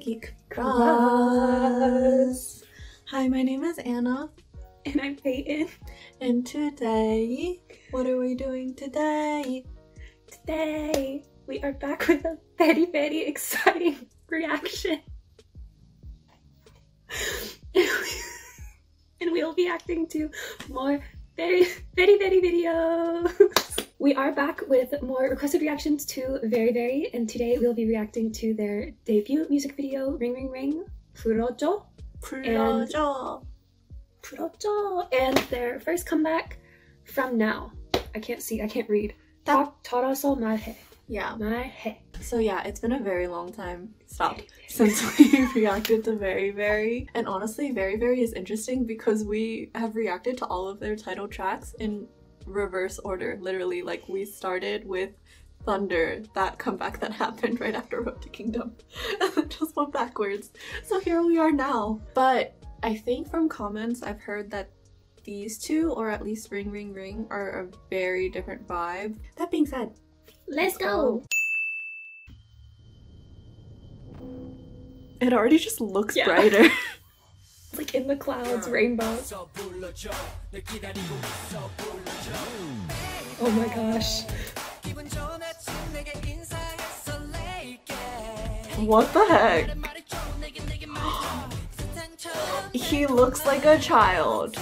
Geek Cross. Hi, my name is Anna. And I'm Peyton. And today, what are we doing today? Today, we are back with a very, very exciting reaction. And we'll be reacting to more very, very, very videos. We are back with more requested reactions to VeriVery, and today we'll be reacting to their debut music video, Ring Ring Ring, 불러줘, 불러줘, and their first comeback, From Now. I can't read. 털어서 말해. Yeah. 말해. So yeah, it's been a very long time. Since we reacted to VeriVery. And honestly, VeriVery is interesting because we have reacted to all of their title tracks in reverse order. Literally, like we started with Thunder, that comeback that happened right after Road to Kingdom. Just went backwards. So here we are now. But I think from comments I've heard that these two, or at least Ring Ring Ring, are a very different vibe. That being said, let's go! It already just looks brighter. It's like in the clouds, rainbows. Oh my gosh. What the heck? He looks like a child.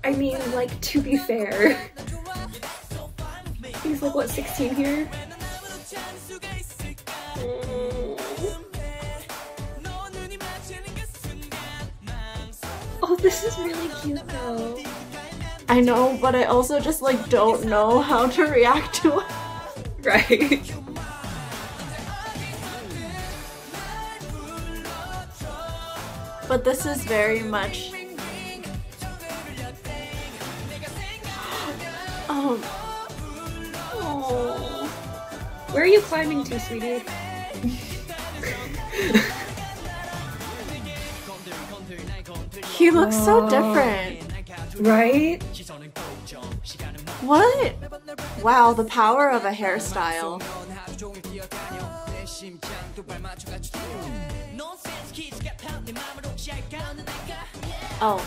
I mean, like, to be fair. He's like, what, 16 here? Oh, this is really cute though. I know, but I also just like don't know how to react to it. Right. But this is very much oh. Where are you climbing to, sweetie? He looks so different. Right? What? Wow, the power of a hairstyle. Oh.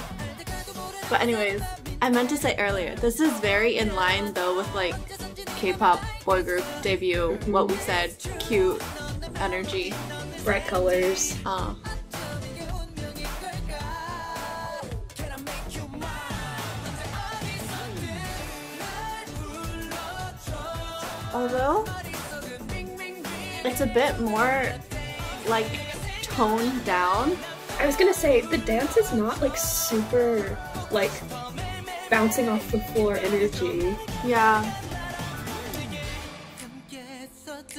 But anyways, I meant to say earlier, this is very in line though with like K-pop boy group debut, what we said, cute energy. Bright colors. Although, it's a bit more, like, toned down. I was gonna say, the dance is not, like, super, like, bouncing off the floor energy. Yeah.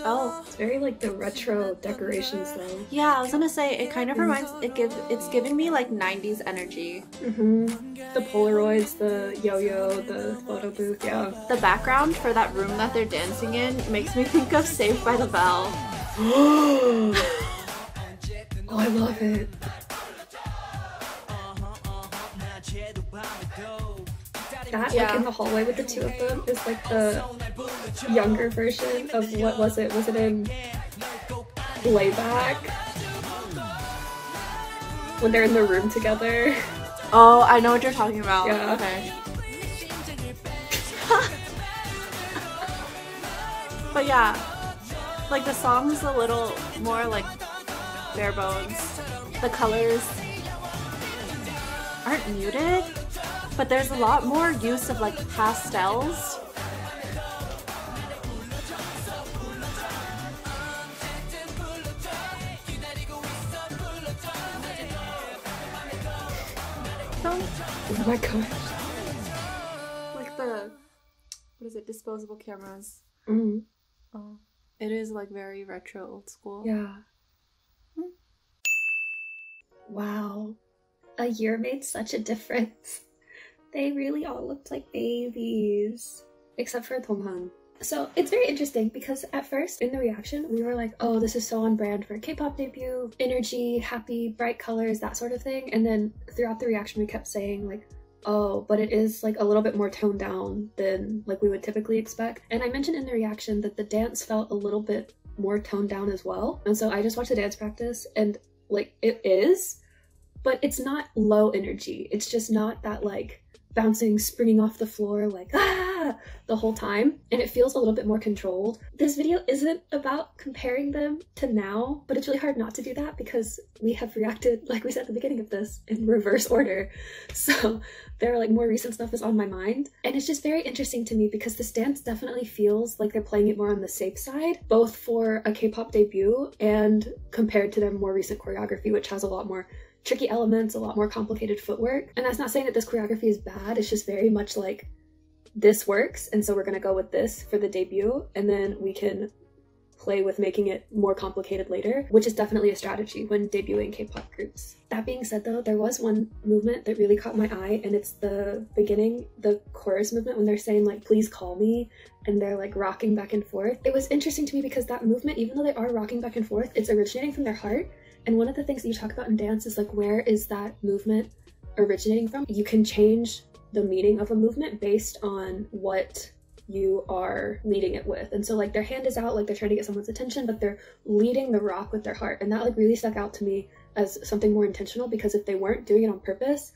Oh. It's very, like, the retro decorations, though. Yeah, I was gonna say, it kind of reminds, it's giving me, like, 90s energy. The Polaroids, the yo-yo, the photo booth, yeah. The background for that room that they're dancing in makes me think of Saved by the Bell. Oh, I love it. That, like, in the hallway with the two of them is, like, the younger version of what was it? Was it in Layback? When they're in the room together. Oh, I know what you're talking about. Yeah. Okay. But yeah, like the song's a little more like bare bones. The colors aren't muted, but there's a lot more use of like pastels. Oh my gosh. Like the, what is it, disposable cameras. Oh, it is like very retro, old school. Yeah. Wow. A year made such a difference. They really all looked like babies. Except for Donghan. So it's very interesting because at first in the reaction we were like, oh, this is so on brand for a K-pop debut, energy, happy, bright colors, that sort of thing. And then throughout the reaction we kept saying like, oh, but it is like a little bit more toned down than like we would typically expect. And I mentioned in the reaction that the dance felt a little bit more toned down as well. And so I just watched the dance practice and Like, it is, but it's not low energy. It's just not that like bouncing, springing off the floor like the whole time, and it feels a little bit more controlled. This video isn't about comparing them to now, but it's really hard not to do that because we have reacted, like we said at the beginning of this, in reverse order. So there are like more recent stuff is on my mind, and it's just very interesting to me because this dance definitely feels like they're playing it more on the safe side, both for a K-pop debut and compared to their more recent choreography, which has a lot more tricky elements, a lot more complicated footwork. And that's not saying that this choreography is bad, it's just very much like, this works, and so we're gonna go with this for the debut, and then we can play with making it more complicated later, which is definitely a strategy when debuting K-pop groups. That being said though, there was one movement that really caught my eye, and it's the beginning, the chorus movement when they're saying like, please call me, and they're like rocking back and forth. It was interesting to me because that movement, even though they are rocking back and forth, it's originating from their heart. And one of the things that you talk about in dance is like, where is that movement originating from? You can change the meaning of a movement based on what you are leading it with. And so like their hand is out, like they're trying to get someone's attention, but they're leading the rock with their heart. And that like really stuck out to me as something more intentional, because if they weren't doing it on purpose,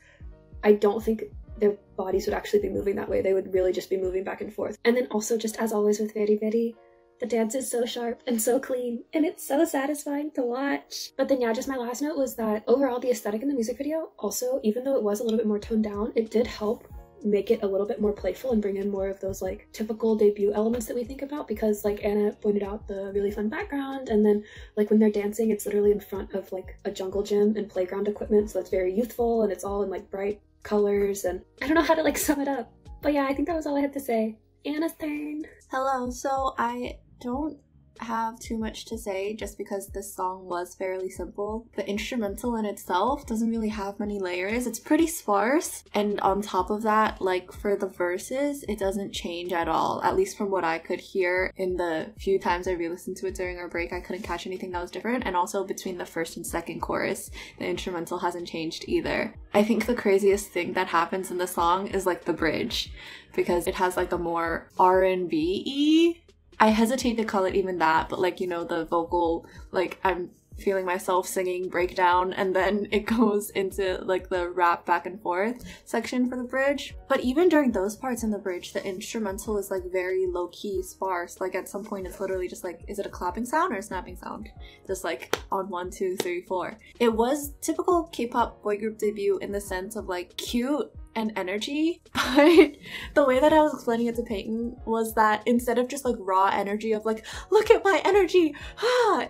I don't think their bodies would actually be moving that way. They would really just be moving back and forth. And then also, just as always with VeriVery, the dance is so sharp and so clean, and it's so satisfying to watch. But then yeah, just my last note was that overall the aesthetic in the music video also, even though it was a little bit more toned down, it did help make it a little bit more playful and bring in more of those like typical debut elements that we think about, because like Anna pointed out, the really fun background, and then like when they're dancing, it's literally in front of like a jungle gym and playground equipment, so it's very youthful and it's all in like bright colors, and I don't know how to like sum it up. But yeah, I think that was all I had to say. Anna's turn. Hello, so I don't have too much to say just because this song was fairly simple. The instrumental in itself doesn't really have many layers. It's pretty sparse, and on top of that, like for the verses, it doesn't change at all, at least from what I could hear in the few times I re-listened to it during our break. I couldn't catch anything that was different, and also between the first and second chorus, the instrumental hasn't changed either. I think the craziest thing that happens in the song is like the bridge, because it has like a more R&B-y, I hesitate to call it even that, but like, you know, the vocal, like I'm feeling myself singing breakdown, and then it goes into like the rap back and forth section for the bridge. But even during those parts in the bridge, the instrumental is like very low-key, sparse. Like at some point it's literally just like, is it a clapping sound or a snapping sound? Just like on 1, 2, 3, 4. It was typical K-pop boy group debut in the sense of like cute and energy, but the way that I was explaining it to Peyton was that instead of just like raw energy of like, look at my energy,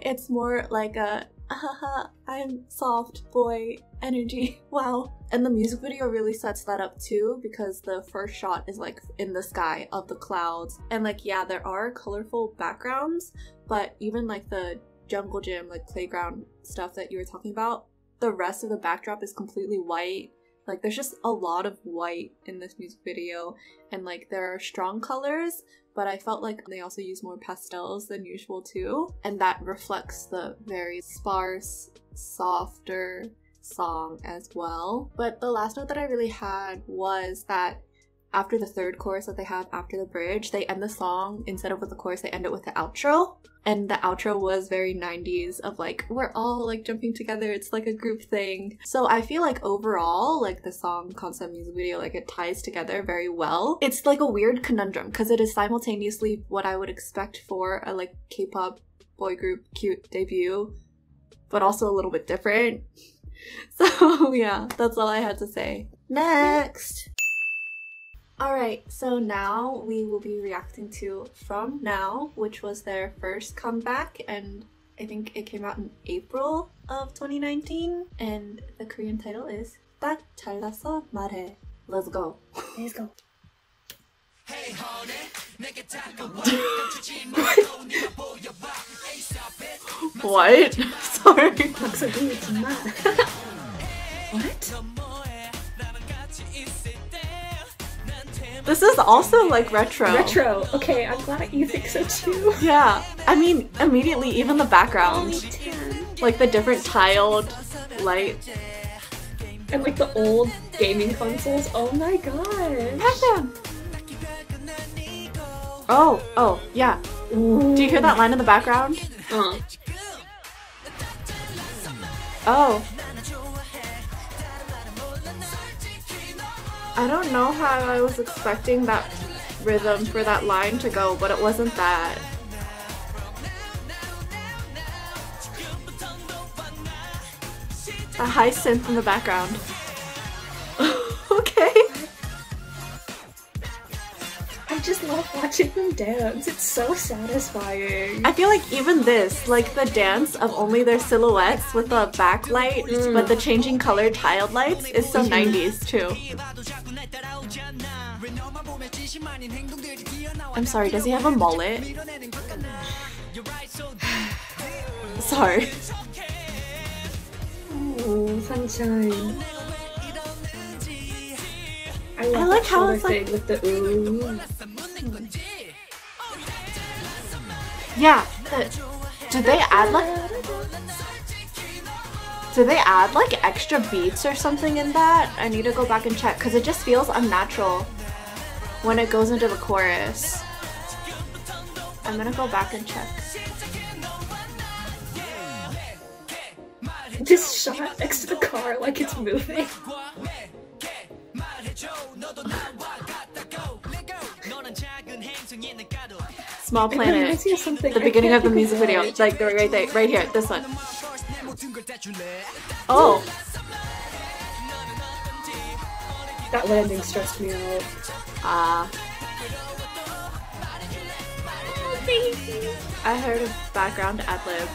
it's more like a I'm soft boy energy, wow. And the music video really sets that up too, because the first shot is like in the sky of the clouds, and like yeah, there are colorful backgrounds, but even like the jungle gym, like playground stuff that you were talking about, the rest of the backdrop is completely white. Like there's just a lot of white in this music video, and like there are strong colors, but I felt like they also use more pastels than usual too, and that reflects the very sparse, softer song as well. But the last note that I really had was that after the third chorus that they have after the bridge, they end the song, instead of with the chorus, they end it with the outro. And the outro was very 90s of like, we're all like jumping together, it's like a group thing. So I feel like overall, like the song, concept, music video, like it ties together very well. It's like a weird conundrum because it is simultaneously what I would expect for a like K-pop boy group cute debut, but also a little bit different. So yeah, that's all I had to say. Next! Alright, so now we will be reacting to From Now, which was their first comeback, and I think it came out in April of 2019, and the Korean title is 딱 잘라서 말해. Let's go. Let's go. What? Sorry. What? This is also like retro. Retro. Okay, I'm glad you think so too. Yeah, I mean, immediately, even the background. Like the different tiled light. And like the old gaming consoles. Oh my god. Oh, yeah. Ooh. Do you hear that line in the background? Oh. I don't know how I was expecting that rhythm for that line to go, but it wasn't that. A high synth in the background. Okay. I just love watching them dance. It's so satisfying. I feel like even this, like the dance of only their silhouettes with the backlight, but the changing color tiled lights is so 90s too. I'm sorry, does he have a mullet? Sorry. Oh, sunshine. I like how it's like with the ooh. Yeah. Did they add like extra beats or something in that? I need to go back and check because it just feels unnatural when it goes into the chorus. I'm gonna go back and check. This shot next to the car like it's moving. Small Planet. The beginning of the music video. Like right there, right here, this one. Oh. That landing stressed me out. I heard a background ad-lib.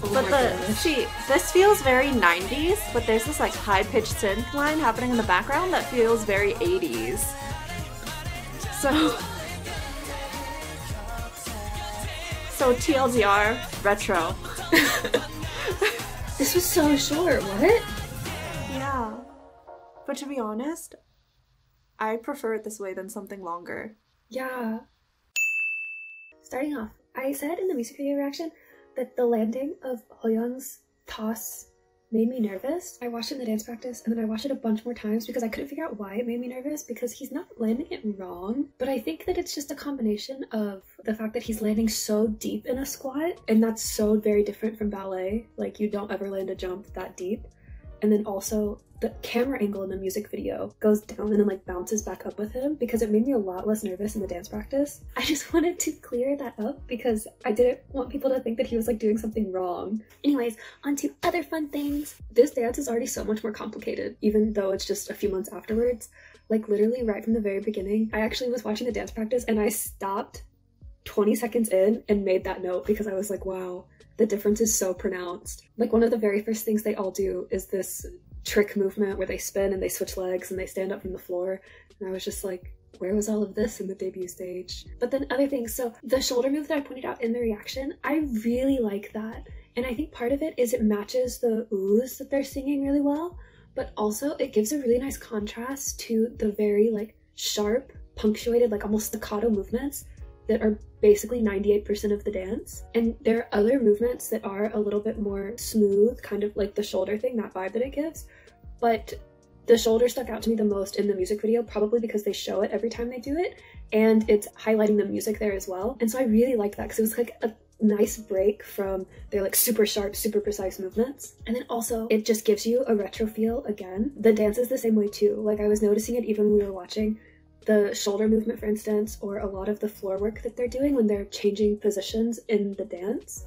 But this feels very 90s, but there's this like high-pitched synth line happening in the background that feels very 80s. So TLDR, retro. This was so short, what? Yeah. But to be honest, I prefer it this way than something longer. Yeah. Starting off, I said in the music video reaction that the landing of Hoyeon's toss made me nervous. I watched it in the dance practice and then I watched it a bunch more times because I couldn't figure out why it made me nervous because he's not landing it wrong. But I think that it's just a combination of the fact that he's landing so deep in a squat, and that's so very different from ballet. Like, you don't ever land a jump that deep. And then also the camera angle in the music video goes down and then like bounces back up with him because it made me a lot less nervous in the dance practice. I just wanted to clear that up because I didn't want people to think that he was like doing something wrong. Anyways, on to other fun things. This dance is already so much more complicated, even though it's just a few months afterwards. Like literally right from the very beginning, I actually was watching the dance practice and I stopped 20 seconds in and made that note because I was like, wow, the difference is so pronounced. Like one of the very first things they all do is this trick movement where they spin and they switch legs and they stand up from the floor. And I was just like, where was all of this in the debut stage? But then other things, so the shoulder move that I pointed out in the reaction, I really like that. And I think part of it is it matches the oohs that they're singing really well, but also it gives a really nice contrast to the very like sharp, punctuated, like almost staccato movements that are basically 98% of the dance. And there are other movements that are a little bit more smooth, kind of like the shoulder thing, that vibe that it gives. But the shoulder stuck out to me the most in the music video, probably because they show it every time they do it, and it's highlighting the music there as well. And so I really liked that because it was like a nice break from their like super sharp, super precise movements. And then also it just gives you a retro feel again. The dance is the same way too. Like I was noticing it even when we were watching. The shoulder movement, for instance, or a lot of the floor work that they're doing when they're changing positions in the dance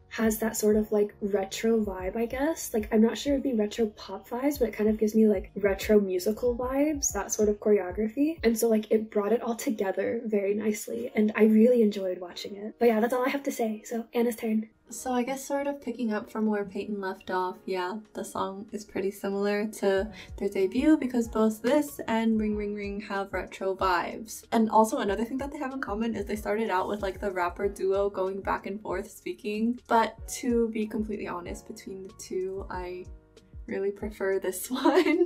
has that sort of like retro vibe, I guess. Like, I'm not sure it'd be retro pop vibes, but it kind of gives me like retro musical vibes, that sort of choreography. And so like it brought it all together very nicely and I really enjoyed watching it. But yeah, that's all I have to say. So Anna's turn. So I guess sort of picking up from where Peyton left off, yeah, the song is pretty similar to their debut because both this and Ring Ring Ring have retro vibes. And also another thing that they have in common is they started out with like the rapper duo going back and forth speaking. But to be completely honest, between the two, I really prefer this one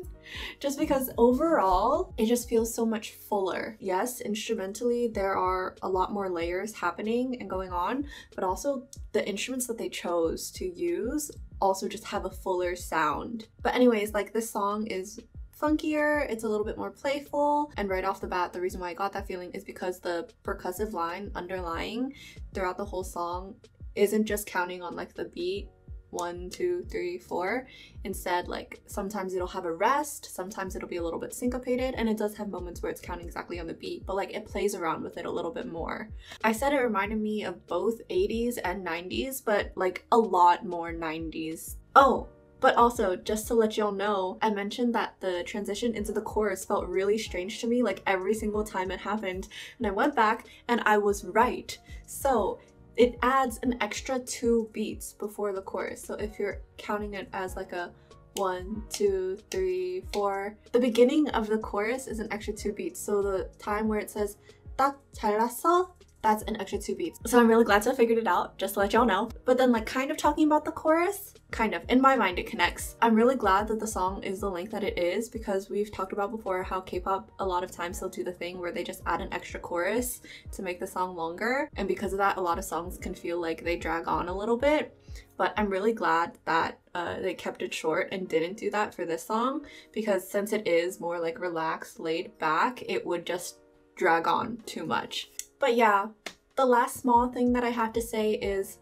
just because overall it just feels so much fuller. Yes, instrumentally there are a lot more layers happening and going on, but also the instruments that they chose to use also just have a fuller sound. But anyways, like this song is funkier, it's a little bit more playful, and right off the bat, the reason why I got that feeling is because the percussive line underlying throughout the whole song isn't just counting on like the beat 1, 2, 3, 4. Instead, like sometimes it'll have a rest, sometimes it'll be a little bit syncopated, and it does have moments where it's counting exactly on the beat, but like it plays around with it a little bit more. I said it reminded me of both 80s and 90s, but like a lot more 90s. Oh, but also, just to let y'all know, I mentioned that the transition into the chorus felt really strange to me, like every single time it happened, and I went back and I was right. So it adds an extra 2 beats before the chorus. So if you're counting it as like a 1, 2, 3, 4, the beginning of the chorus is an extra 2 beats. So the time where it says 딱 잘랐어, that's an extra 2 beats. So I'm really glad to have figured it out, just to let y'all know. But then like kind of talking about the chorus, kind of, in my mind it connects. I'm really glad that the song is the length that it is, because we've talked about before how K-pop a lot of times they'll do the thing where they just add an extra chorus to make the song longer. And because of that, a lot of songs can feel like they drag on a little bit. But I'm really glad that they kept it short and didn't do that for this song, because since it is more like relaxed, laid back, it would just drag on too much. But yeah, the last small thing that I have to say is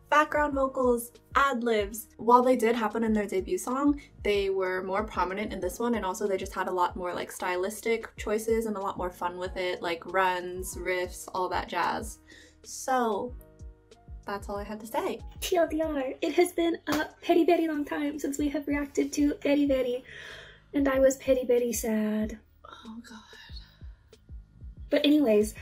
background vocals, ad-libs. While they did happen in their debut song, they were more prominent in this one, and also they just had a lot more like stylistic choices and a lot more fun with it, like runs, riffs, all that jazz. So that's all I had to say. TLDR, it has been a very long time since we have reacted to VeriVery, and I was very sad. Oh god. But anyways,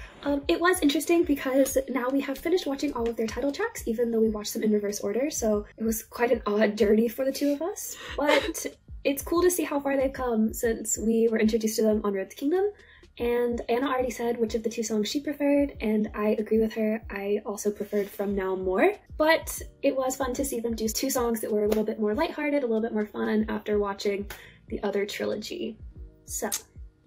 it was interesting because now we have finished watching all of their title tracks, even though we watched them in reverse order, so it was quite an odd journey for the two of us. But it's cool to see how far they've come since we were introduced to them on Road to Kingdom. And Anna already said which of the 2 songs she preferred, and I agree with her. I also preferred From Now more. But it was fun to see them do 2 songs that were a little bit more lighthearted, a little bit more fun after watching the other trilogy. So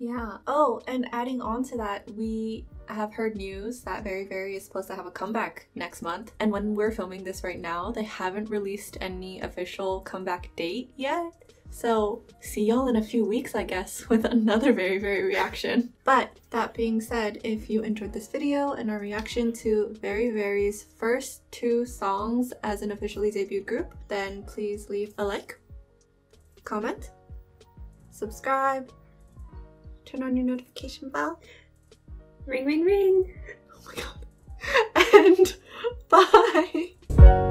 yeah. Oh, and adding on to that, we have heard news that VeriVery is supposed to have a comeback next month. And when we're filming this right now, they haven't released any official comeback date yet. So see y'all in a few weeks, I guess, with another VeriVery reaction. But that being said, if you enjoyed this video and our reaction to VeriVery's first 2 songs as an officially debuted group, then please leave a like, comment, subscribe, turn on your notification bell. Ring, ring, ring. Oh my god. And bye.